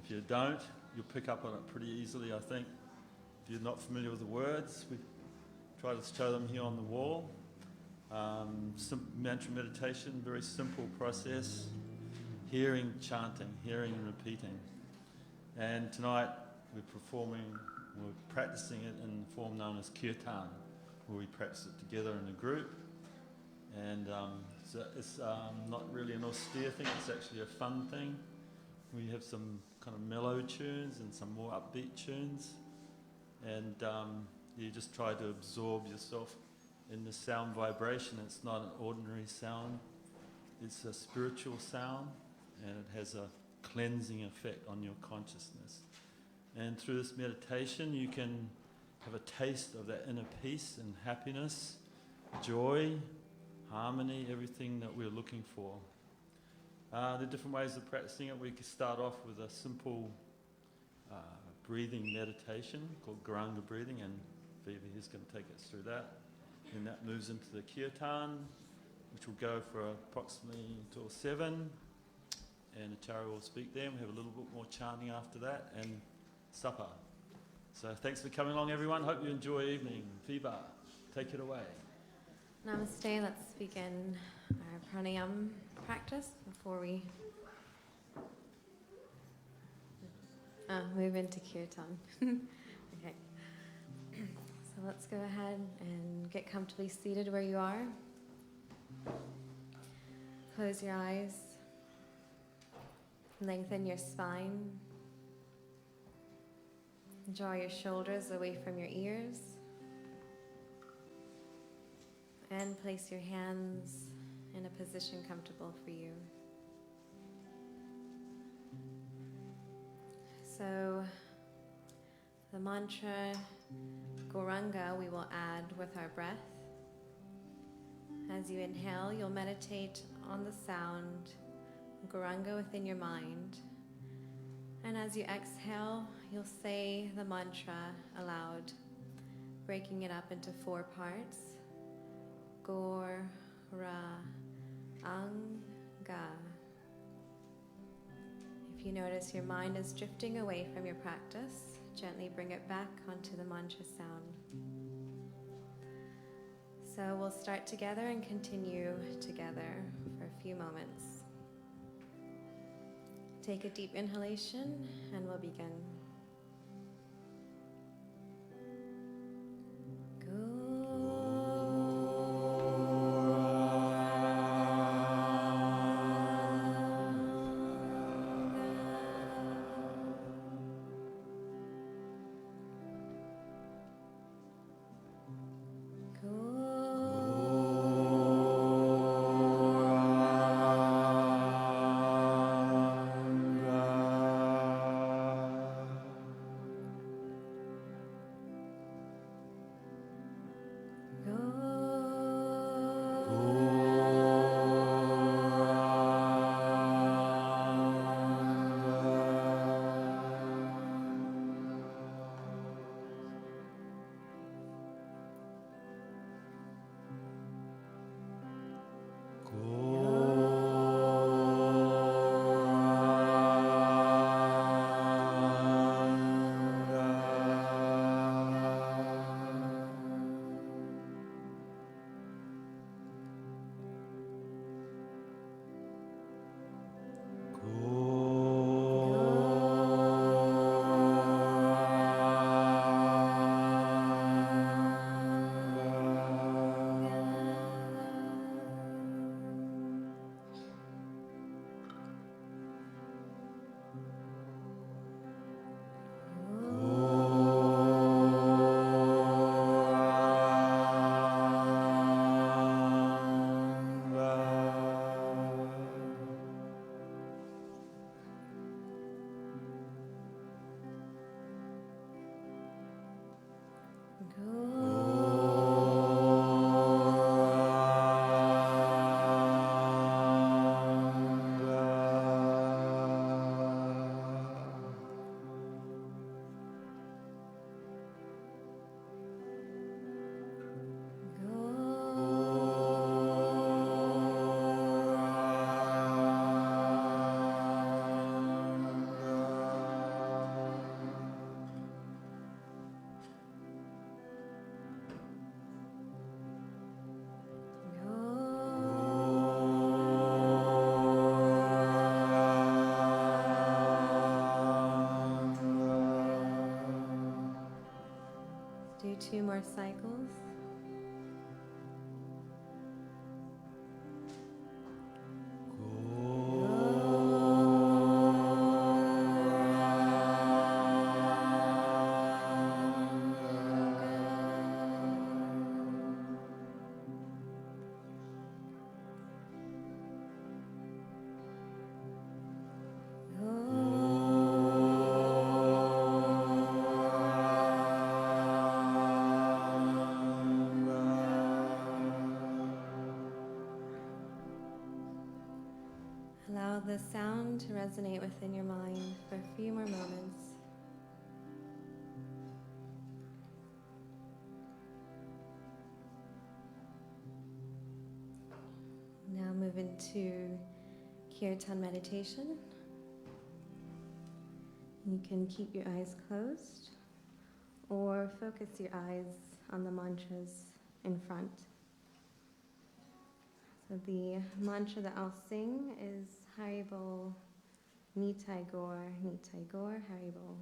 If you don't, you'll pick up on it pretty easily, I think. If you're not familiar with the words, we try to show them here on the wall. Mantra meditation, very simple process. Hearing, chanting, hearing and repeating. And tonight we're practicing it in the form known as Kirtan, where we practice it together in a group. And so it's not really an austere thing, it's actually a fun thing. We have some kind of mellow tunes and some more upbeat tunes. And you just try to absorb yourself in the sound vibration. It's not an ordinary sound, it's a spiritual sound, and it has a cleansing effect on your consciousness. And through this meditation you can have a taste of that inner peace and happiness, joy, harmony, everything that we're looking for. There are different ways of practicing it. We could start off with a simple breathing meditation called Garanga breathing, and Viva is going to take us through that. And that moves into the Kirtan, which will go for approximately until 7, and Acharya will speak then. We have a little bit more chanting after that, and supper. So thanks for coming along, everyone. Hope you enjoy evening. Viva, take it away. Namaste. Let's begin our pranayam practice before we move into Kirtan. Okay. So let's go ahead and get comfortably seated where you are. Close your eyes. Lengthen your spine. Draw your shoulders away from your ears. And place your hands in a position comfortable for you. So the mantra Gauranga we will add with our breath. As you inhale, you'll meditate on the sound Gauranga within your mind. And as you exhale, you'll say the mantra aloud, breaking it up into 4 parts. Gaur, Ra, Anga. If you notice your mind is drifting away from your practice, gently bring it back onto the mantra sound. So we'll start together and continue together for a few moments. Take a deep inhalation and we'll begin. 2 more cycles. Allow the sound to resonate within your mind for a few more moments. Now move into Kirtan meditation. You can keep your eyes closed or focus your eyes on the mantras in front. So the mantra that I'll sing is Haribol, Nitai Gaur, Haribol.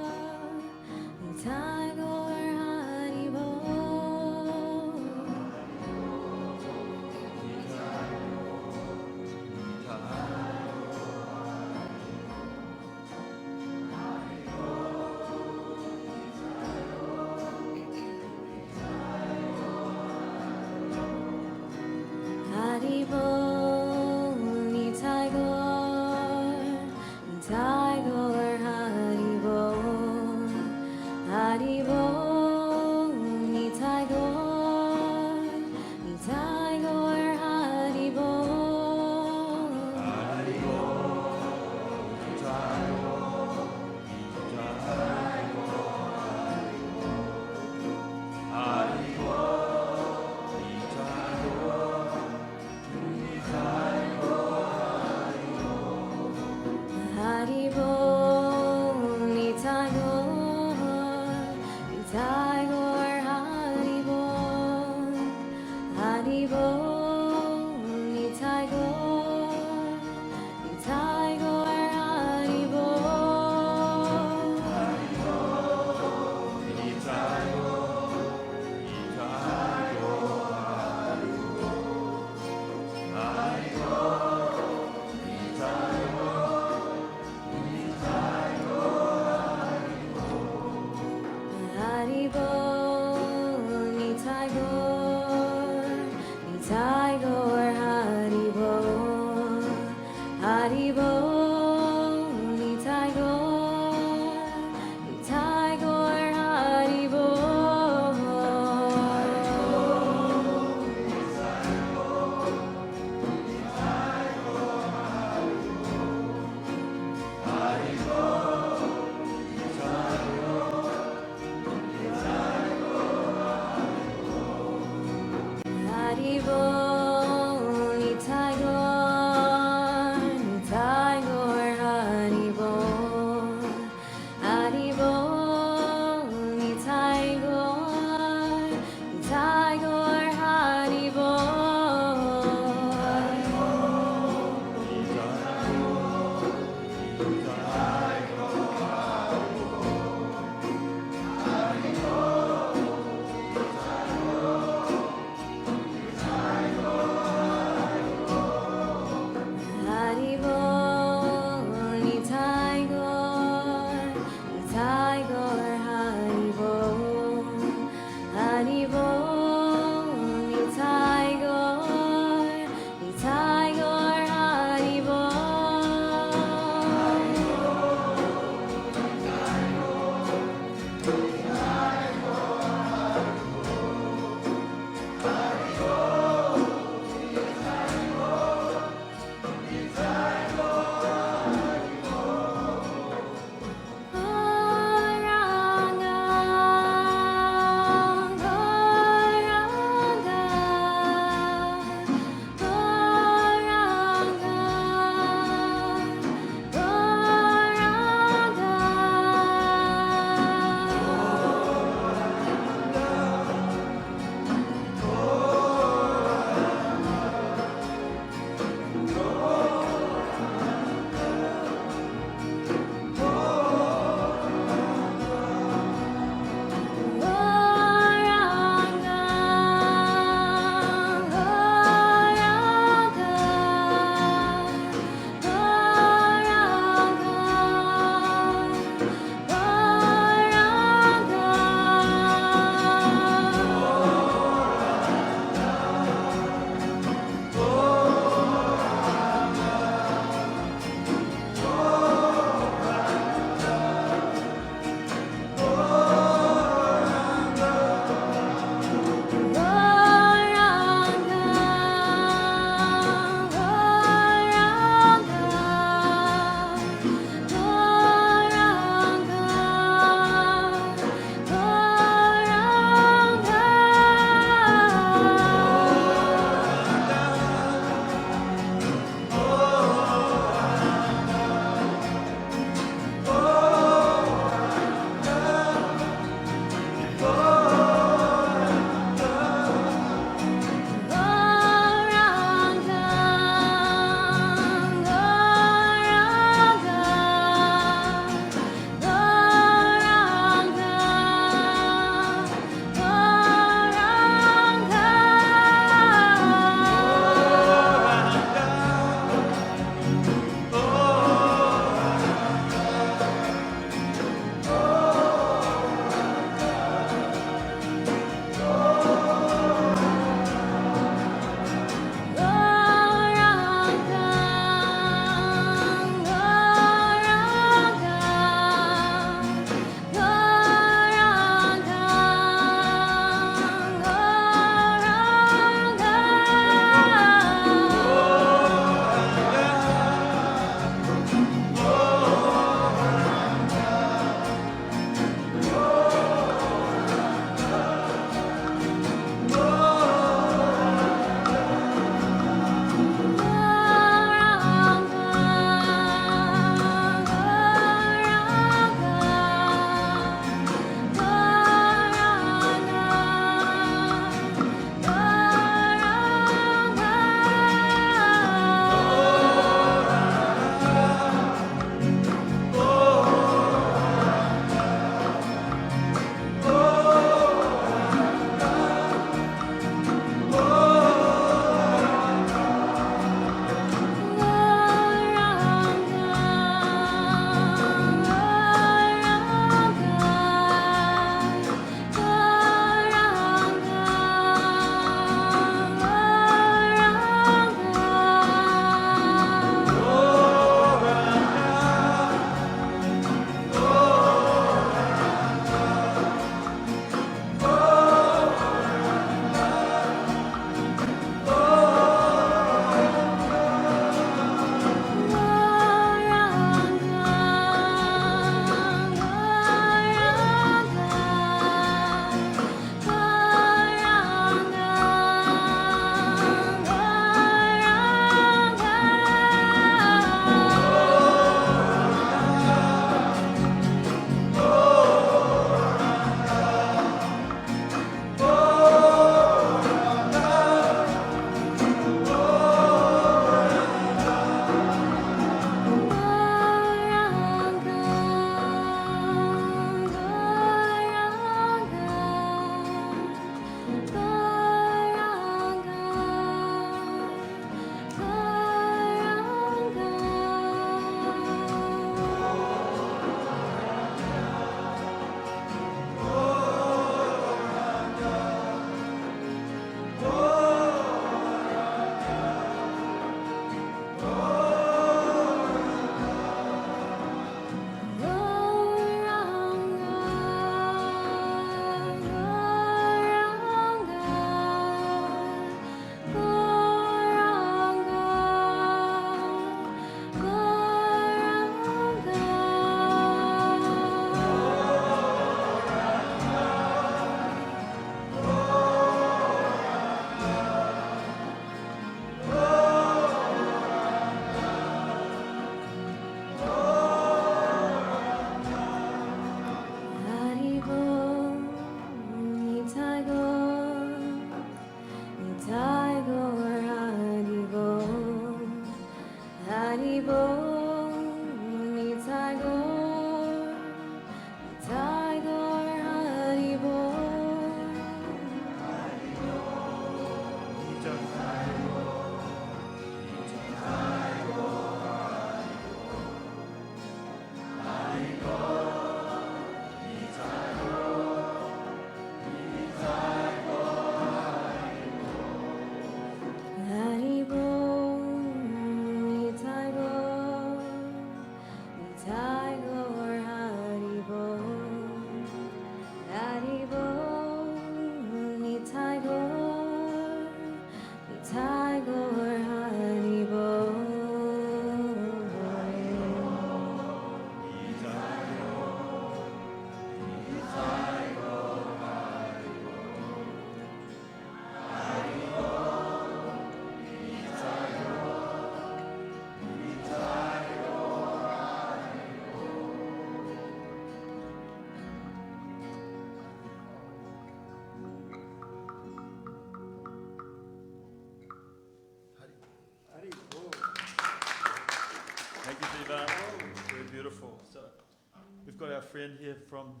We've got our friend here from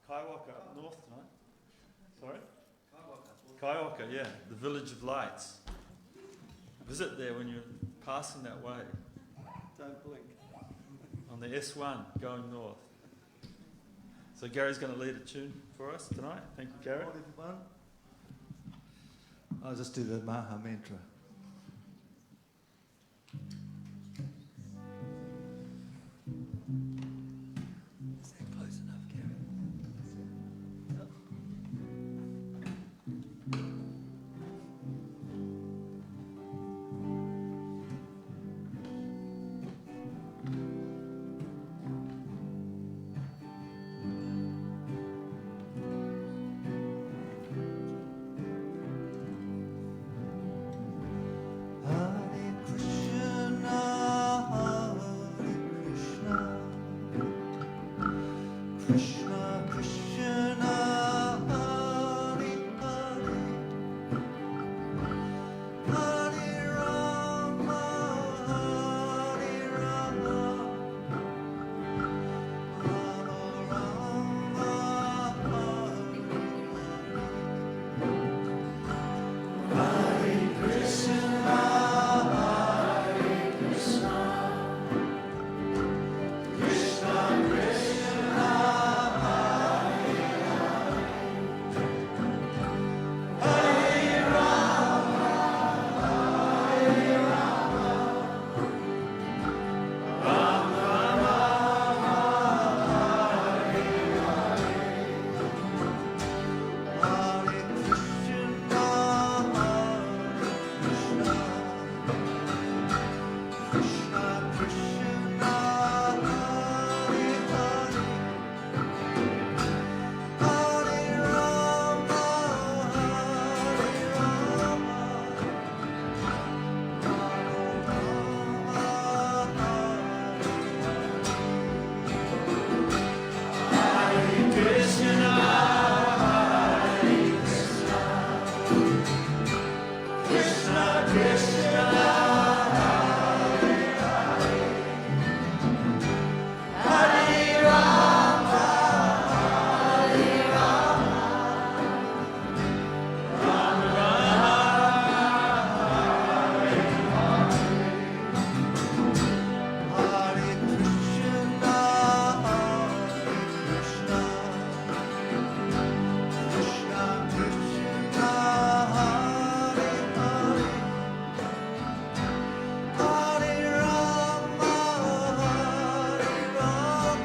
Kaiwaka up north tonight. Sorry? Kaiwaka, yeah, the village of lights. Visit there when you're passing that way. Don't blink. On the S1 going north. So Gary's going to lead a tune for us tonight. Thank you, Gary. All everyone. I'll just do the Maha mantra. Is that close enough, Gary? Hare Krishna, Krishna Krishna, Hare Hare, Hare Rama, Hare Rama, Rama Rama, Hare Krishna, Krishna Krishna, Hare Rama, Hare Rama, Rama Rama, Hare Krishna, Krishna Krishna, Krishna Hare Hare, Hare Rama, Hare Rama, Hare Krishna, Krishna Krishna, Hare Rama, Hare Rama, Rama Rama, Hare Krishna, Krishna Krishna Krishna, Hare Hare, Hare Rama, Hare Rama,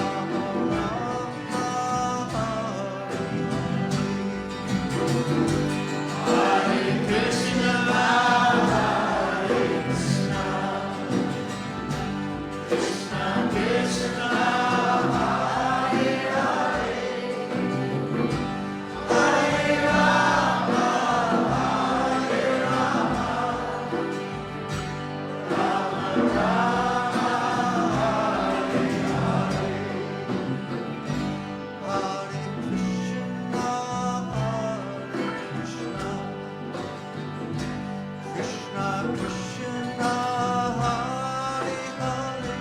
Rama Rama, Hare Krishna, Hare Krishna, Krishna Krishna, Hare Hare, Hare Rama, Hare Rama, Rama Rama, Hare Krishna, Krishna Krishna, Hare Hare,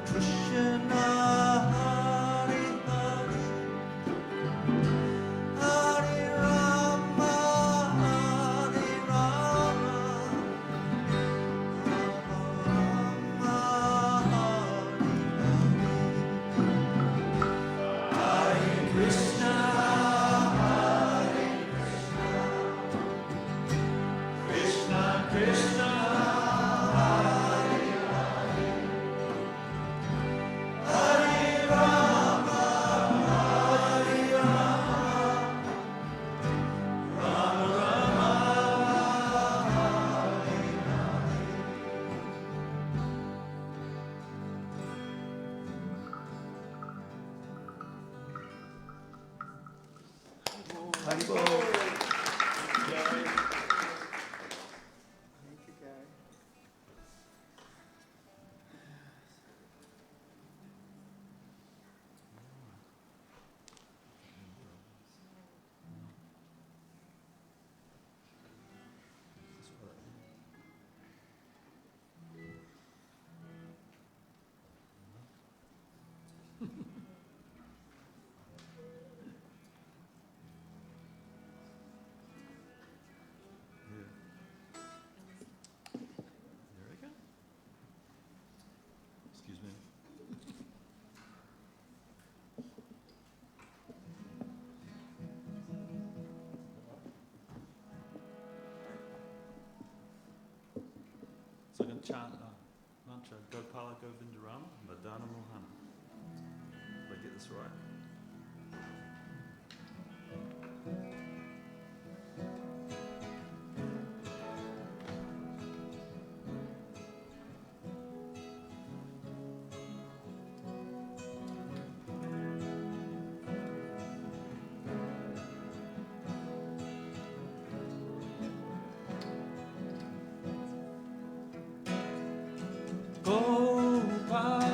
Krishna, Hare Hare, Hare Rama, Hare Rama, Rama Rama, Hare Krishna, Hare Krishna, Krishna, Hare Rama, Hare Rama, Rama Rama, Haribol. Thank you, Gary. There we go. Excuse me. So I'm going to chant mantra Gopala Govindarama Madana Mohana. Did I get this right? Gopala,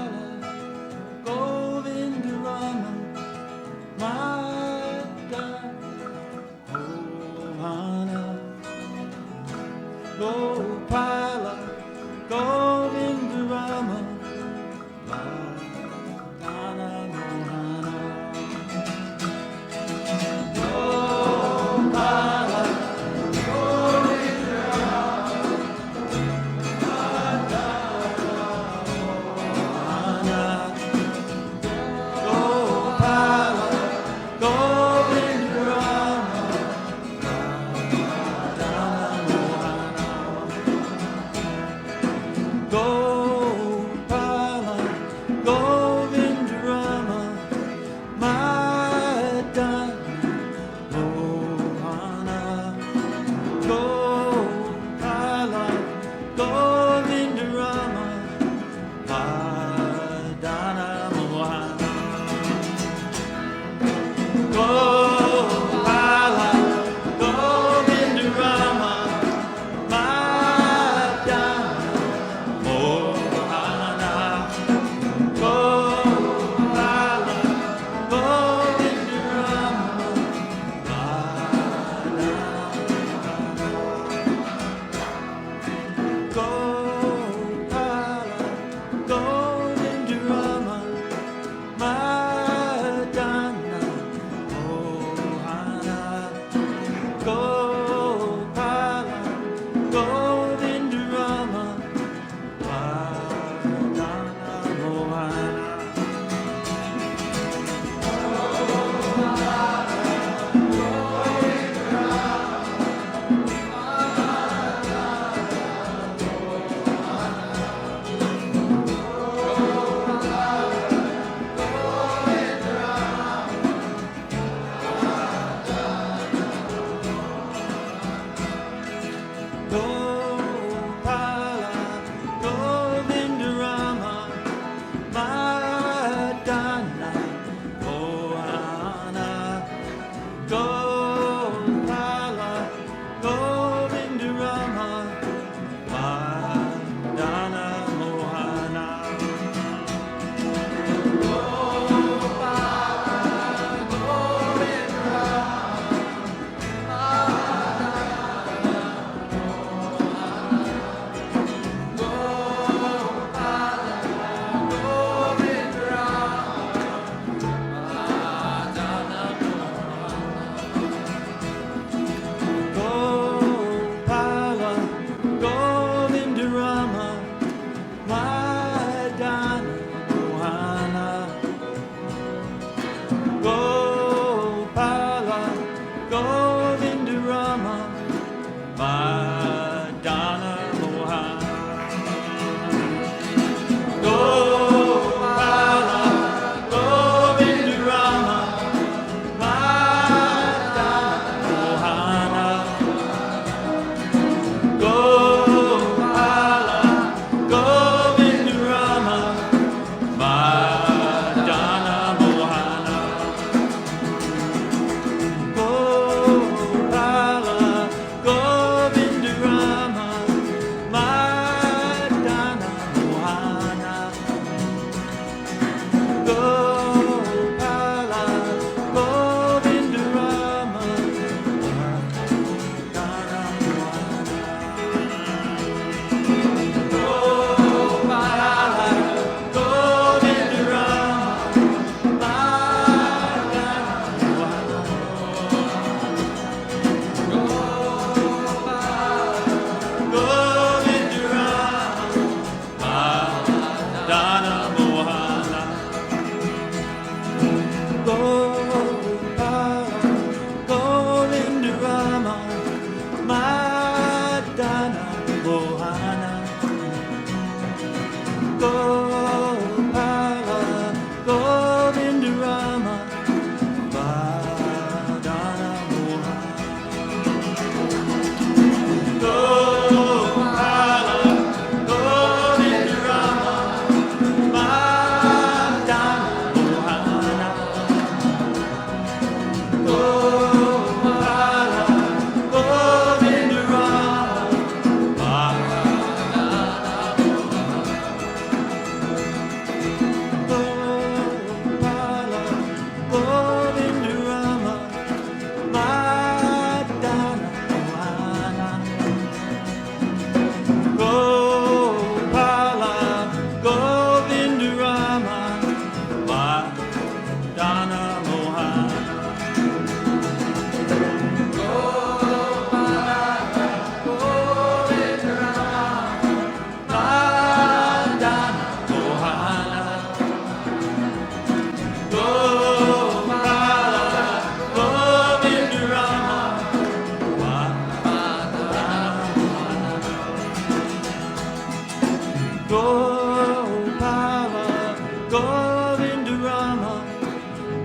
Govinda Rama,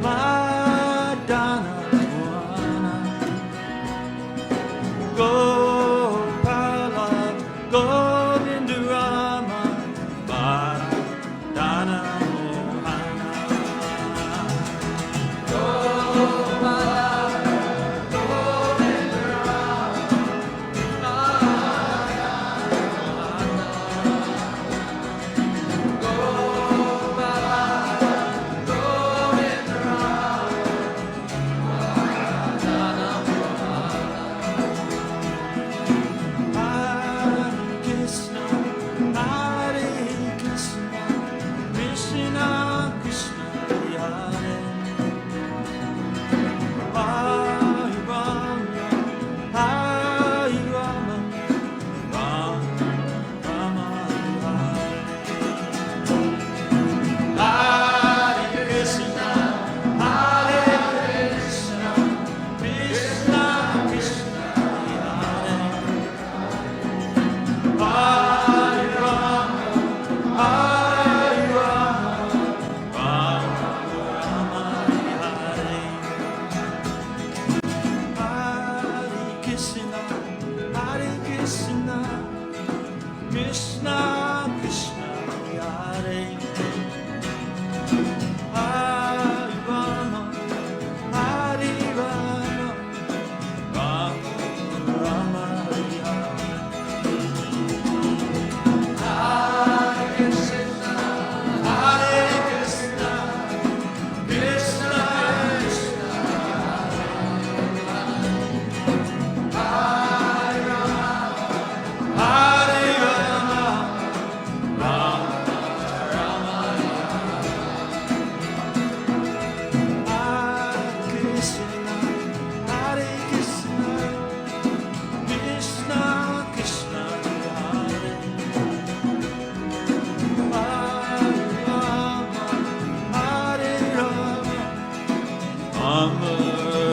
Madana Mohana. Gopala, Govinda Rama, Madana Mohana. Krishna, Krishna, Hare Hare Rama, Hare Rama, Rama Rama, Hare Krishna, Krishna Krishna, Hare Rama, Hare Rama, Rama Rama, Hare Krishna, Krishna Krishna, Hare Rama, Hare Rama, Rama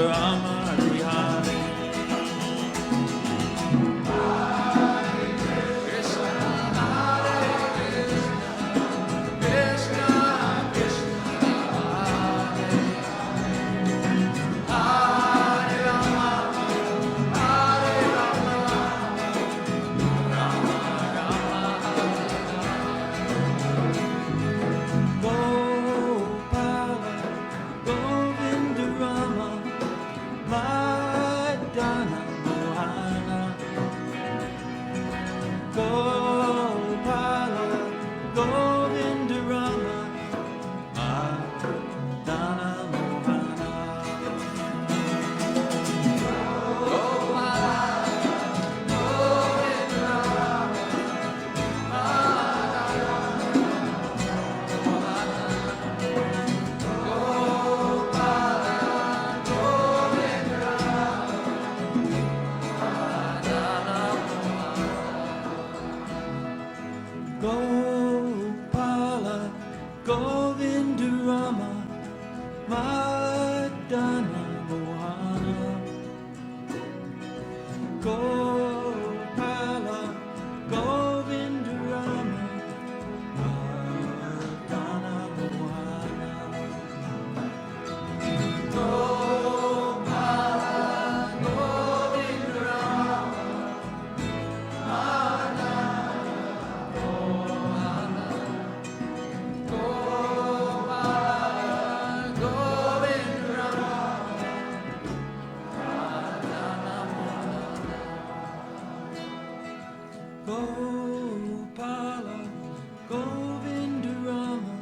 Rama, Hare Gopala, Govinda Rama, Madana Mohana. Gopala, Govinda Rama, Madana Mohana. Gopala, Govinda Rama, Madana Mohana. Gopala, Govinda Rama, Madana Mohana. Gopala, Govinda Rama, Gopala, Govinda Rama,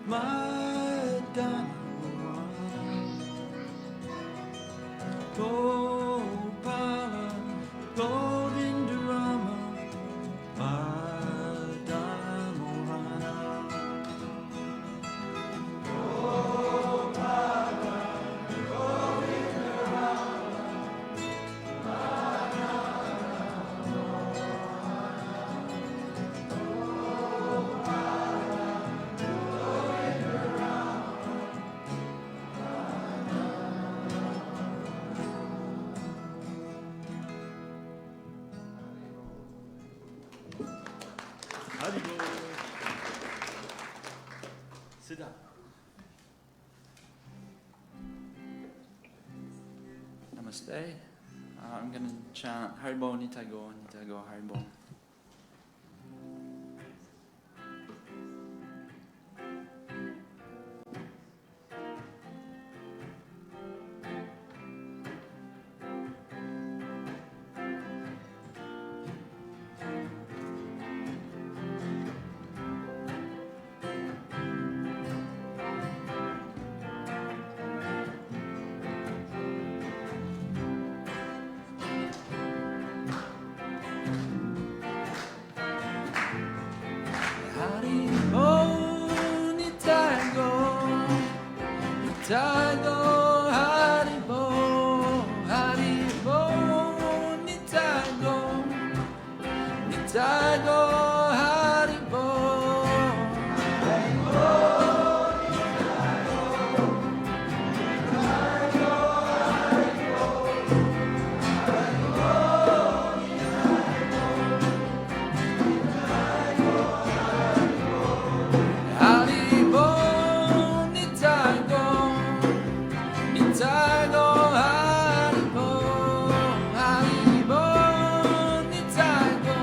Madana Mohana. Gopala, Govinda Rama, Madana Mohana. Gopala, Sit down. Namaste. I'm going to chant Haribo Nitago, Nitago Haribo. Nitago Haribo, Haribo Nitago, Nitago Haribo, Haribo Haribo Nitago.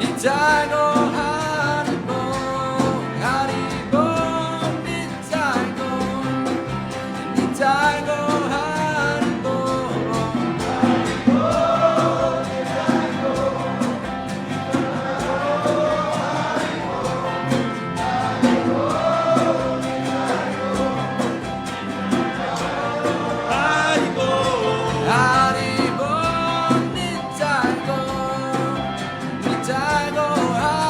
Nitago Haribo, Haribo Nitago, Nitago Haribo, Haribo Haribo, Nitago,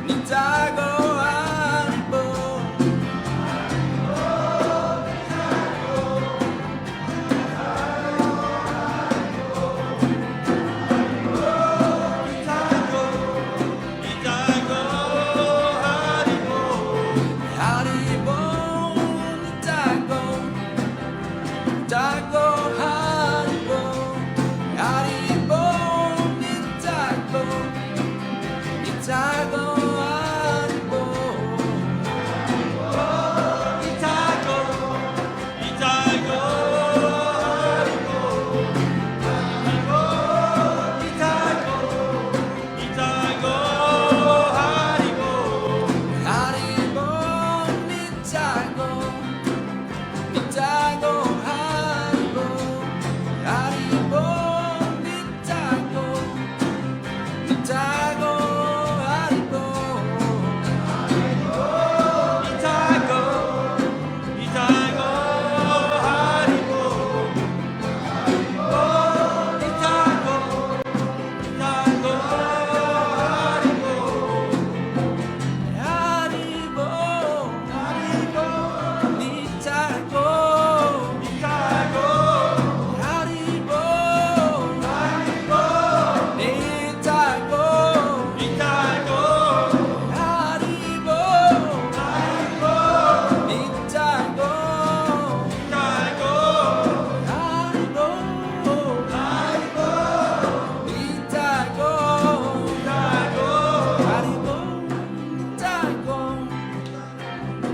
Nitago Haribo. Haribo, Nitago, Nitago Haribo. Haribo, Nitago, Nitago Haribo. Haribo, Nitago, Nitago Haribo. Haribo, Nitago, Nitago Haribo. Haribo, Nitago, Haribo, Nitago, Haribo, Nitago, Haribo, Nitago, Haribo, Nitago,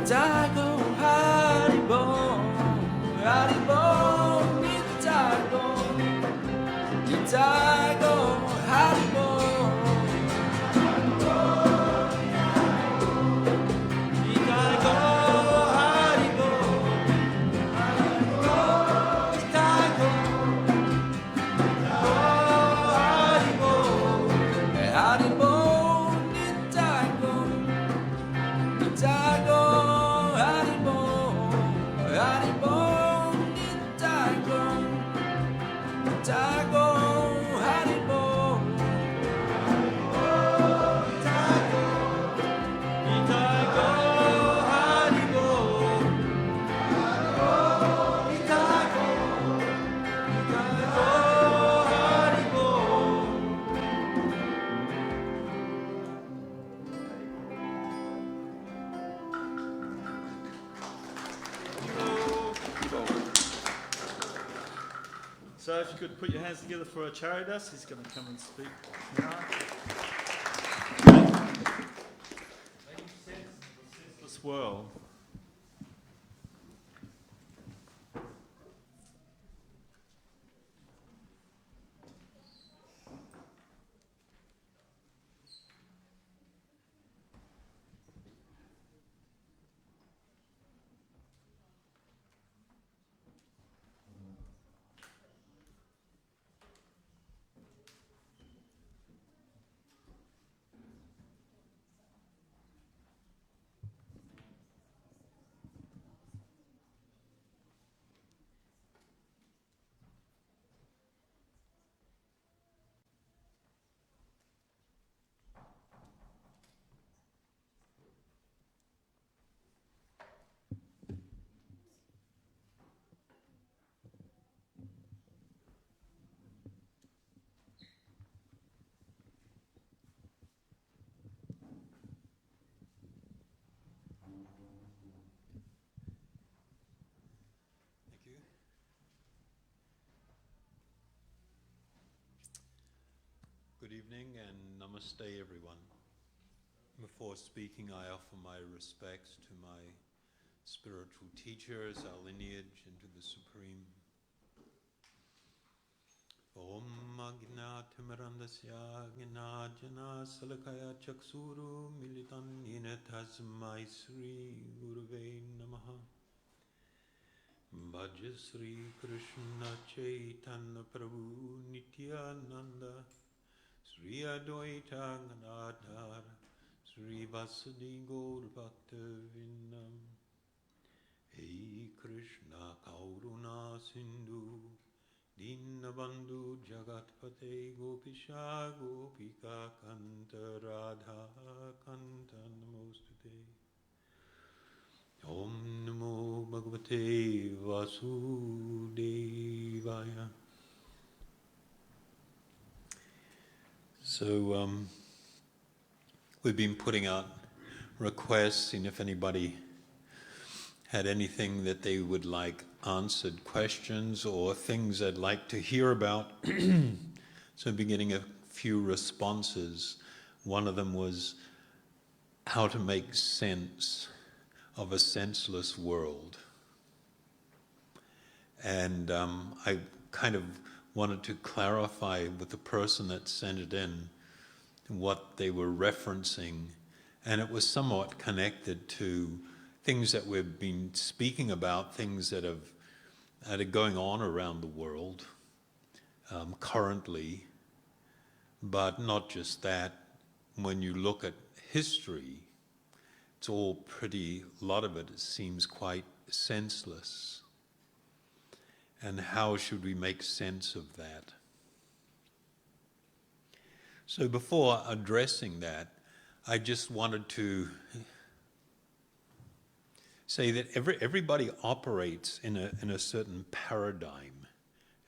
Nitago, Haribo, Haribo, Nitago, Nitago, Haribo. Haribo, Nitago, Nitago, Haribo, Haribo, Nitago, Nitago, Haribo. So if you could put your hands together for Charitas, he's going to come and speak now. Making sense of the senseless world. Thank you. Good evening and namaste everyone. Before speaking, I offer my respects to my spiritual teachers, our lineage into the Supreme. Om Agnaatimirandasya Gnajana Salakaya Chaksuru Militan Yena Tasmai Sri Guruve Namaha. Bhaja Sri Krishna Chaitanya Prabhu Nityananda Sri Advaita Gadadhar Sri Vasudi Gaur Bhaktavinam. Hey Krishna Kauruna Sindhu Dinabandhu Jagatpate Gopisha Gopika Kanta Radha Kanta Bhagavate Vasudevaya. So we've been putting out requests, seeing if anybody had anything that they would like answered, questions or things they'd like to hear about. So I've been getting a few responses. One of them was how to make sense of a senseless world. And I kind of wanted to clarify with the person that sent it in what they were referencing, and it was somewhat connected to things that we've been speaking about, things that are going on around the world currently, but not just that. When you look at history, it's all a lot of it seems quite senseless. And how should we make sense of that? So before addressing that, I just wanted to say that everybody operates in a certain paradigm.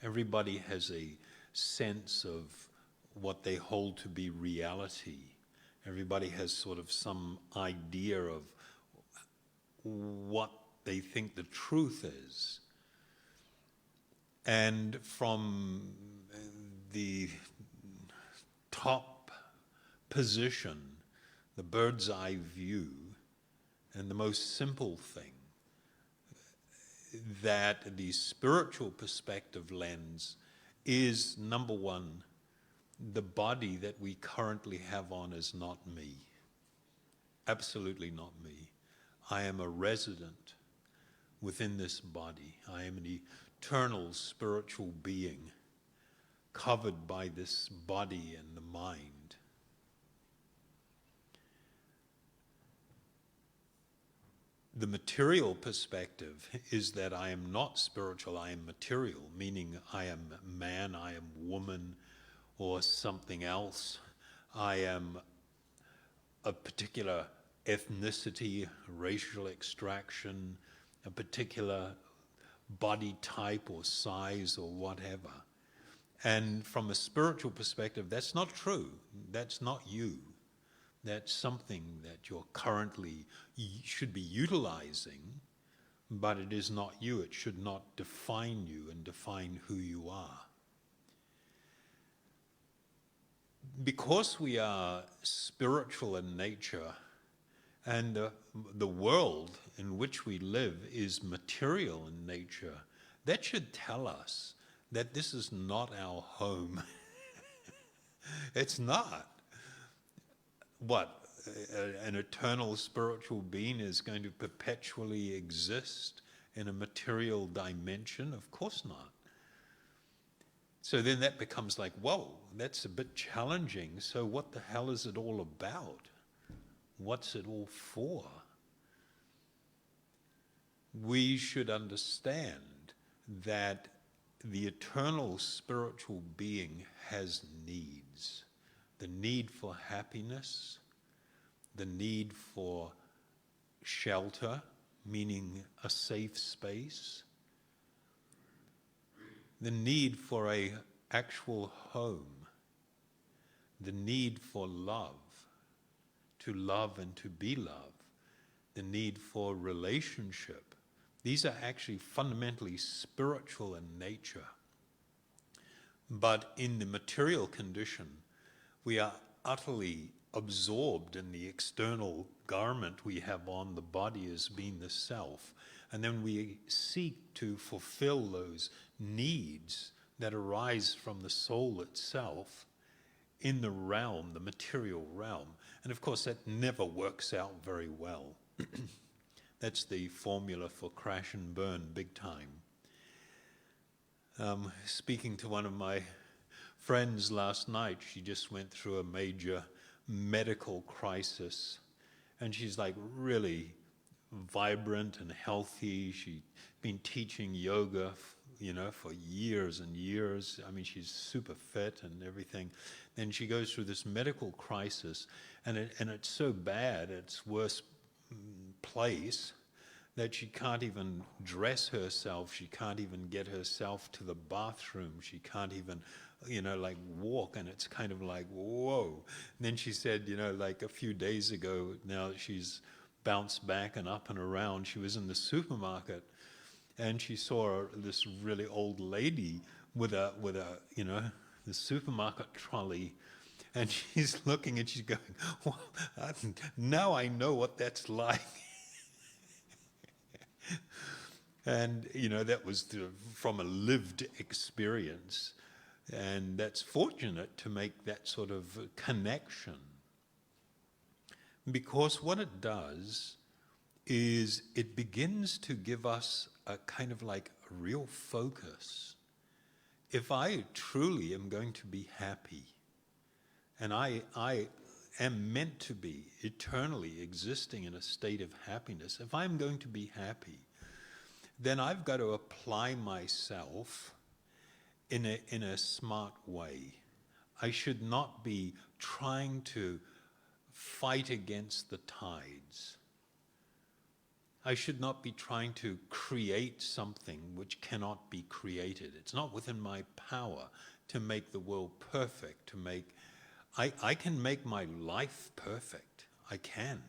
Everybody has a sense of what they hold to be reality. Everybody has sort of some idea of what they think the truth is. And from the top position, the bird's eye view, and the most simple thing, that the spiritual perspective lens is, number one, the body that we currently have on is not me. Absolutely not me. I am a resident within this body. I am an eternal spiritual being covered by this body and the mind. The material perspective is that I am not spiritual, I am material, meaning I am man, I am woman, or something else. I am a particular ethnicity, racial extraction, a particular body type or size or whatever. And from a spiritual perspective, that's not true. That's not you. That's something that you're currently should be utilizing, but it is not you. It should not define you and define who you are. Because we are spiritual in nature, and the world in which we live is material in nature, that should tell us that this is not our home. It's not. What, an eternal spiritual being is going to perpetually exist in a material dimension? Of course not. So then that becomes like, whoa, that's a bit challenging. So what the hell is it all about? What's it all for? We should understand that the eternal spiritual being has needs. The need for happiness, the need for shelter, meaning a safe space, the need for an actual home, the need for love, to love and to be loved, the need for relationship. These are actually fundamentally spiritual in nature. But in the material condition, we are utterly absorbed in the external garment we have on, the body as being the self. And then we seek to fulfill those needs that arise from the soul itself in the realm, the material realm. And of course, that never works out very well. That's the formula for crash and burn big time. Speaking to one of my friends last night, she just went through a major medical crisis, and she's like really vibrant and healthy. She's been teaching yoga, for years and years. I mean, she's super fit and everything. Then she goes through this medical crisis, and it's so bad, it's worst place that she can't even dress herself, she can't even get herself to the bathroom, she can't even, like walk, and it's kind of like, whoa. And then she said, like a few days ago, now that she's bounced back and up and around, she was in the supermarket, and she saw this really old lady with a the supermarket trolley, and she's looking and she's going, well, now I know what that's like. And, that was from a lived experience. And that's fortunate to make that sort of connection. Because what it does is it begins to give us a kind of like a real focus. If I truly am going to be happy, and I am meant to be eternally existing in a state of happiness, if I'm going to be happy, then I've got to apply myself in a smart way. I should not be trying to fight against the tides. I should not be trying to create something which cannot be created. It's not within my power to make the world perfect, I can make my life perfect. I can.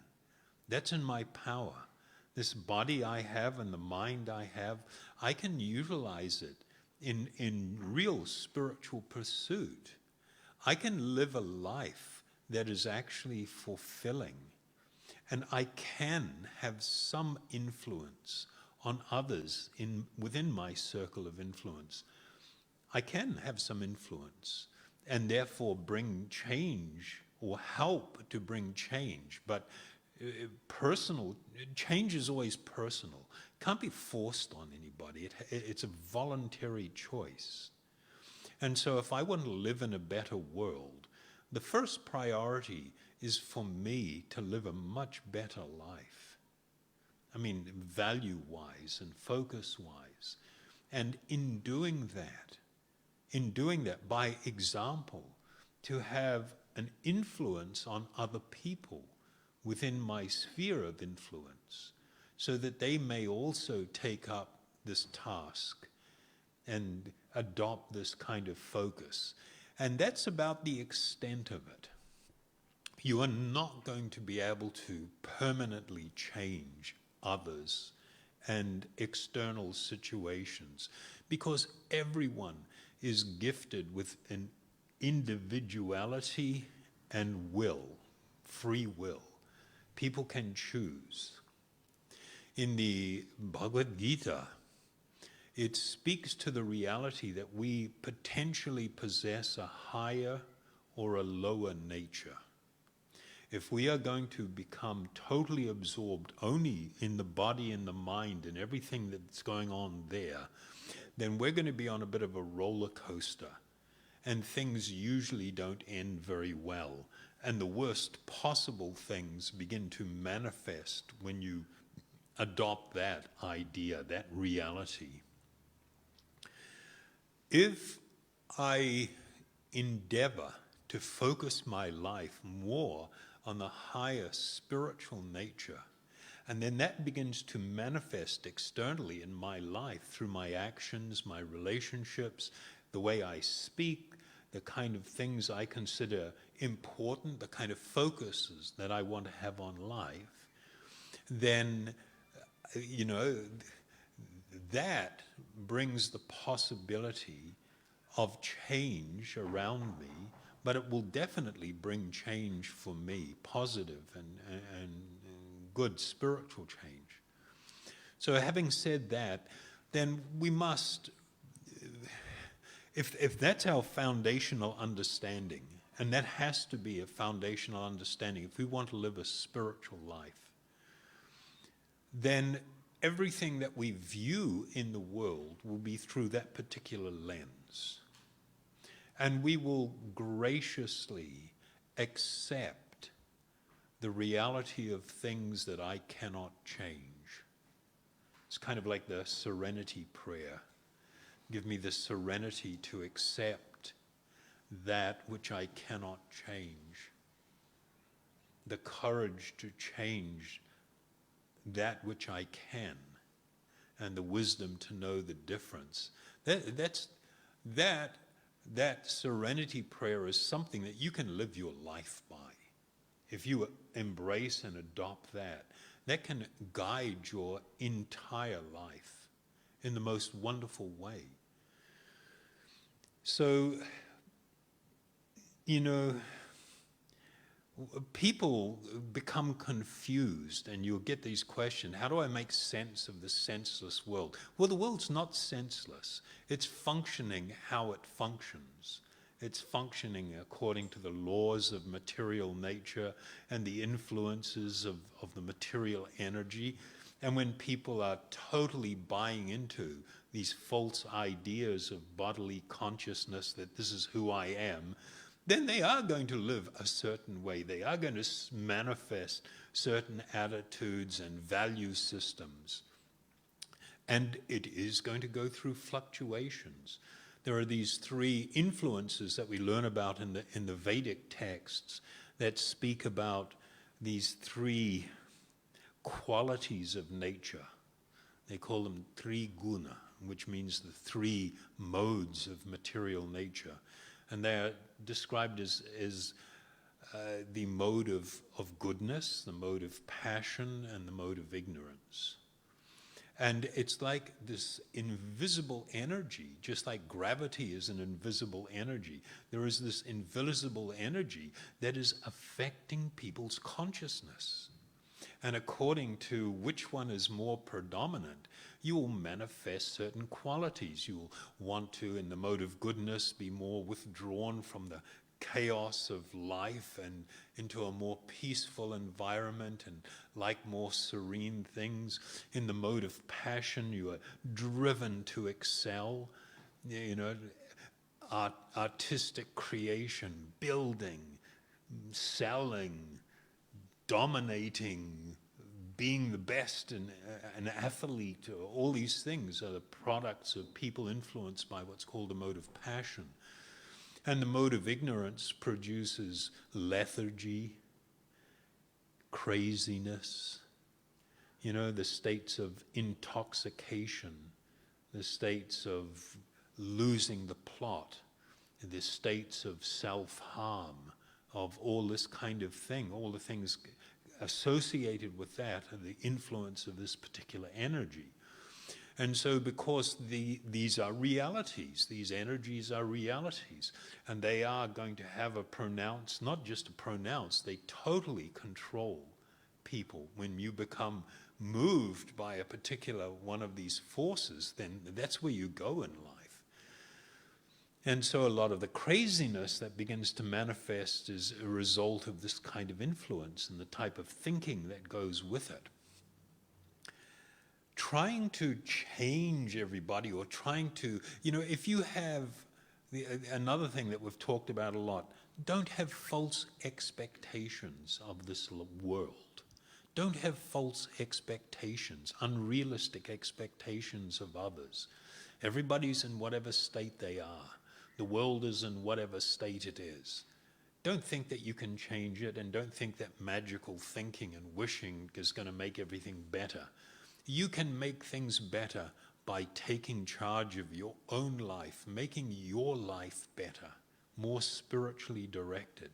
That's in my power. This body I have and the mind I have, I can utilize it in real spiritual pursuit. I can live a life that is actually fulfilling. And I can have some influence on others within my circle of influence. I can have some influence and therefore bring change or help to bring change. But personal change is always personal. Can't be forced on anybody. It's a voluntary choice. And so if I want to live in a better world, the first priority is for me to live a much better life. I mean, value-wise and focus-wise. And in doing that by example, to have an influence on other people within my sphere of influence, so that they may also take up this task and adopt this kind of focus. And that's about the extent of it. You are not going to be able to permanently change others and external situations, because everyone is gifted with an individuality and will, free will. People can choose. In the Bhagavad Gita, it speaks to the reality that we potentially possess a higher or a lower nature. If we are going to become totally absorbed only in the body and the mind and everything that's going on there, then we're going to be on a bit of a roller coaster. And things usually don't end very well. And the worst possible things begin to manifest when you adopt that idea, that reality. If I endeavor to focus my life more on the higher spiritual nature, and then that begins to manifest externally in my life through my actions, my relationships, the way I speak, the kind of things I consider important, the kind of focuses that I want to have on life, then, that brings the possibility of change around me, but it will definitely bring change for me, positive and good spiritual change. So having said that, then we must, if that's our foundational understanding, and that has to be a foundational understanding if we want to live a spiritual life, then everything that we view in the world will be through that particular lens. And we will graciously accept the reality of things that I cannot change. It's kind of like the serenity prayer. Give me the serenity to accept that which I cannot change. The courage to change that which I can, and the wisdom to know the difference. That serenity prayer is something that you can live your life by. If you embrace and adopt that, that can guide your entire life in the most wonderful way. So, people become confused, and you'll get these questions: how do I make sense of the senseless world? Well, the world's not senseless. It's functioning how it functions. It's functioning according to the laws of material nature and the influences of the material energy. And when people are totally buying into these false ideas of bodily consciousness, that this is who I am, then they are going to live a certain way. They are going to manifest certain attitudes and value systems. And it is going to go through fluctuations. There are these three influences that we learn about in the Vedic texts that speak about these three qualities of nature. They call them triguna, which means the three modes of material nature. And they are described as the mode of goodness, the mode of passion, and the mode of ignorance. And it's like this invisible energy, just like gravity is an invisible energy. There is this invisible energy that is affecting people's consciousness. And according to which one is more predominant, you will manifest certain qualities. You will want to, in the mode of goodness, be more withdrawn from the chaos of life and into a more peaceful environment and like more serene things. In the mode of passion, you are driven to excel, artistic creation, building, selling, dominating, being the best, and an athlete. All these things are the products of people influenced by what's called the mode of passion. And the mode of ignorance produces lethargy, craziness, the states of intoxication, the states of losing the plot, the states of self-harm, of all this kind of thing, all the things associated with that are the influence of this particular energy. And so because these are realities, these energies are realities, and they are going to have a pronounced, not just a pronounced, they totally control people. When you become moved by a particular one of these forces, then that's where you go in life. And so a lot of the craziness that begins to manifest is a result of this kind of influence and the type of thinking that goes with it. Trying to change everybody, or trying to, if you have, another thing that we've talked about a lot, don't have false expectations of this world. Don't have false expectations, unrealistic expectations of others. Everybody's in whatever state they are. The world is in whatever state it is. Don't think that you can change it, and don't think that magical thinking and wishing is going to make everything better. You can make things better by taking charge of your own life, making your life better, more spiritually directed,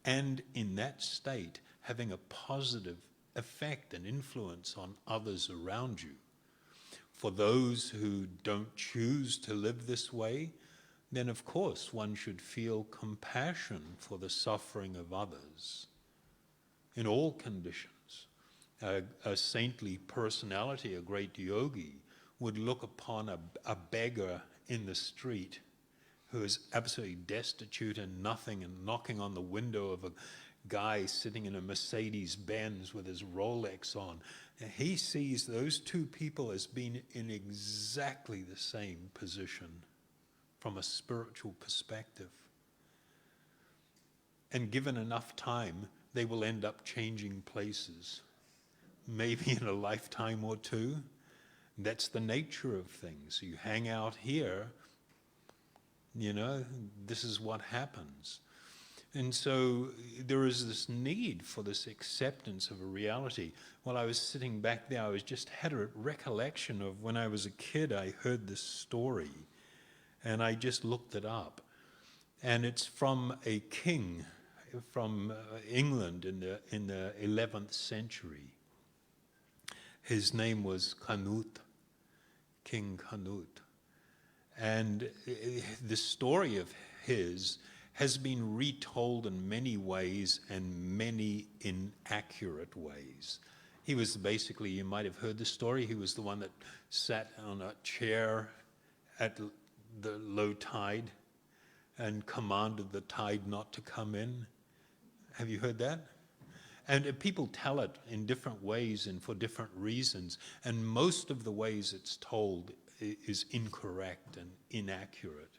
and in that state having a positive effect and influence on others around you. For those who don't choose to live this way, then of course one should feel compassion for the suffering of others in all conditions. A saintly personality, a great yogi, would look upon a beggar in the street who is absolutely destitute and nothing, and knocking on the window of a guy sitting in a Mercedes Benz with his Rolex on. And he sees those two people as being in exactly the same position from a spiritual perspective. And given enough time, they will end up changing places. Maybe in a lifetime or two. That's the nature of things. You hang out here, this is what happens. And so there is this need for this acceptance of a reality. While I was sitting back there, I just had a recollection of when I was a kid, I heard this story, and I just looked it up. And it's from a king from England in the 11th century. His name was Canute, King Canute. And the story of his has been retold in many ways and many inaccurate ways. He was basically, you might have heard the story, he was the one that sat on a chair at the low tide and commanded the tide not to come in. Have you heard that? And people tell it in different ways and for different reasons, and most of the ways it's told is incorrect and inaccurate.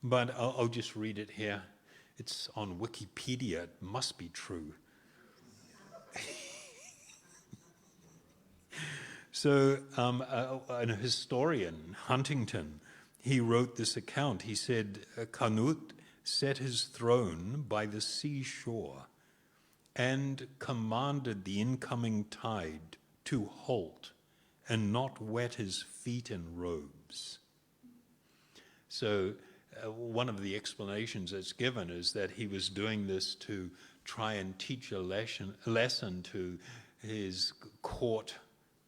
But I'll just read it here. It's on Wikipedia. It must be true. So a historian, Huntington, he wrote this account. He said, Canute set his throne by the seashore and commanded the incoming tide to halt and not wet his feet in robes. So one of the explanations that's given is that he was doing this to try and teach a lesson to his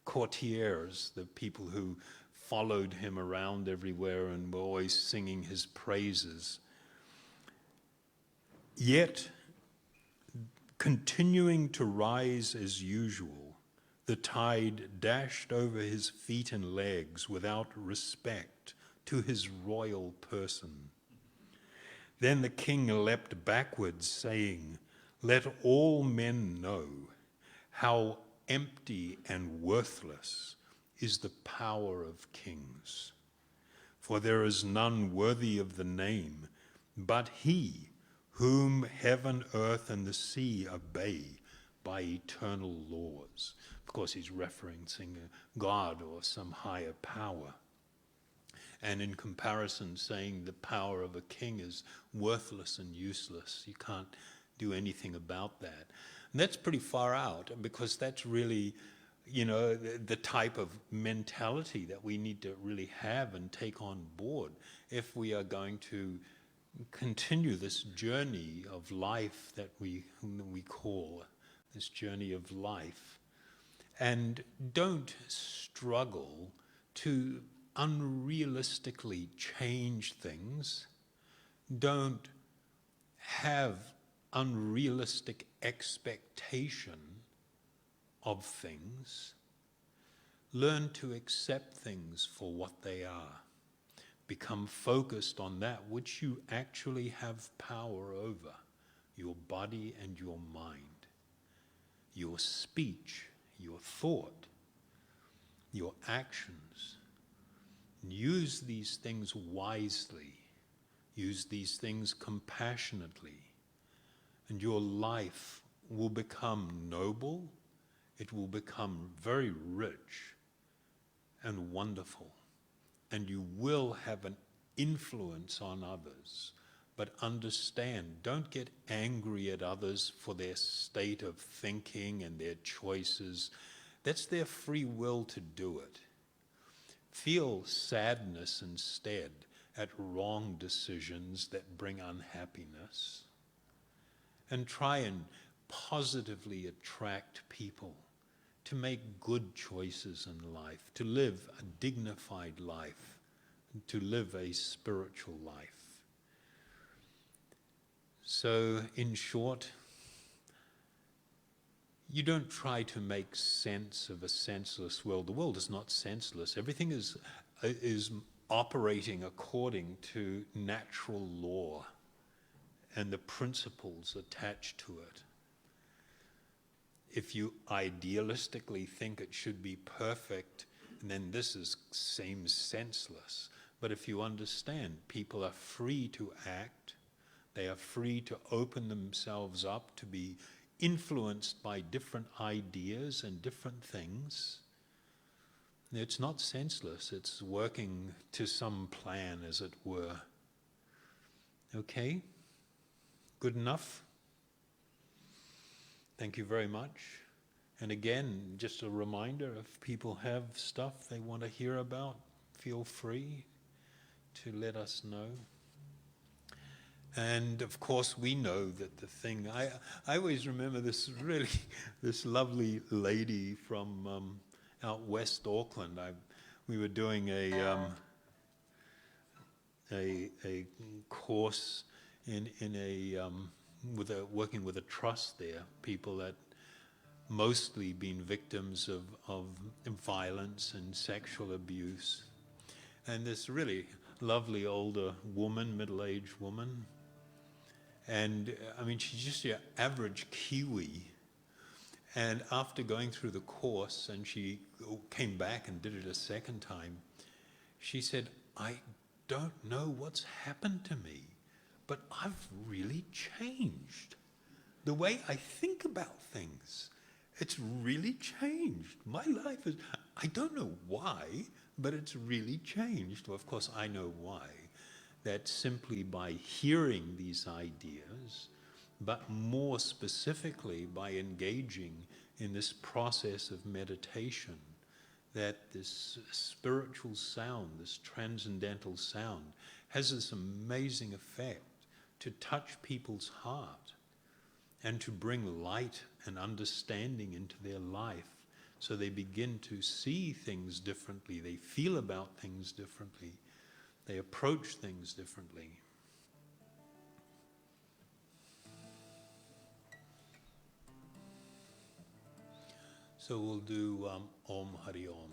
courtiers, the people who followed him around everywhere and were always singing his praises. Yet, continuing to rise as usual, the tide dashed over his feet and legs without respect to his royal person. Then the king leapt backwards, saying, "Let all men know how empty and worthless is the power of kings. For there is none worthy of the name, but he whom heaven, earth, and the sea obey by eternal laws." Of course, he's referencing God or some higher power. And in comparison, saying the power of a king is worthless and useless. You can't do anything about that. And that's pretty far out, because that's really, the type of mentality that we need to really have and take on board if we are going to continue this journey of life that we call this journey of life. And don't struggle to unrealistically change things. Don't have unrealistic expectation of things. Learn to accept things for what they are. Become focused on that which you actually have power over, your body and your mind, your speech, your thought, your actions. Use these things wisely. Use these things compassionately. And your life will become noble. It will become very rich and wonderful. And you will have an influence on others. But understand, don't get angry at others for their state of thinking and their choices. That's their free will to do it. Feel sadness instead at wrong decisions that bring unhappiness. And try and positively attract people to make good choices in life, to live a dignified life, to live a spiritual life. So, in short, you don't try to make sense of a senseless world. The world is not senseless. Everything is operating according to natural law and the principles attached to it. If you idealistically think it should be perfect, then this seems senseless. But if you understand, people are free to act, they are free to open themselves up to be influenced by different ideas and different things. It's not senseless, it's working to some plan, as it were. Okay? Good enough? Thank you very much. And again, just a reminder, if people have stuff they want to hear about, feel free to let us know. And of course, we know that the thing, I always remember this lovely lady from out West Auckland. We were doing a course working with a trust there, people that mostly been victims of violence and sexual abuse. And this really lovely older woman, middle-aged woman, and I mean, she's just your average Kiwi. And after going through the course, and she came back and did it a second time, she said, I don't know what's happened to me, but I've really changed. The way I think about things, it's really changed. My life is, I don't know why, but it's really changed. Well, of course, I know why. That simply by hearing these ideas, but more specifically by engaging in this process of meditation, that this spiritual sound, this transcendental sound, has this amazing effect to touch people's heart and to bring light and understanding into their life, so they begin to see things differently, they feel about things differently, they approach things differently. So we'll do Om Hari Om.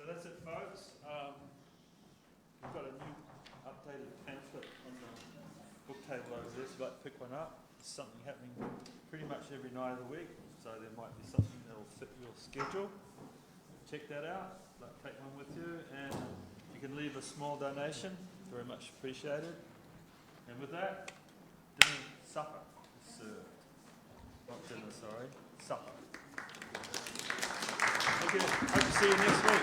So that's it, folks. We've got a new updated pamphlet on the book table over there, so you'd like to pick one up. There's something happening pretty much every night of the week, so there might be something that will fit your schedule. Check that out. Like, take one with you, and you can leave a small donation. Very much appreciated. And with that, supper is served. Not dinner, sorry. Supper. Thank you. Hope to see you next week.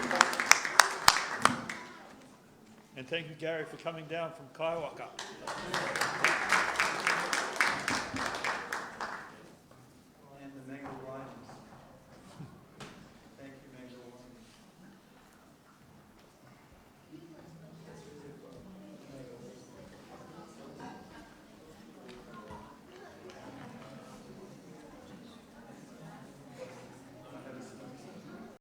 And thank you, Gary, for coming down from Kaiwaka.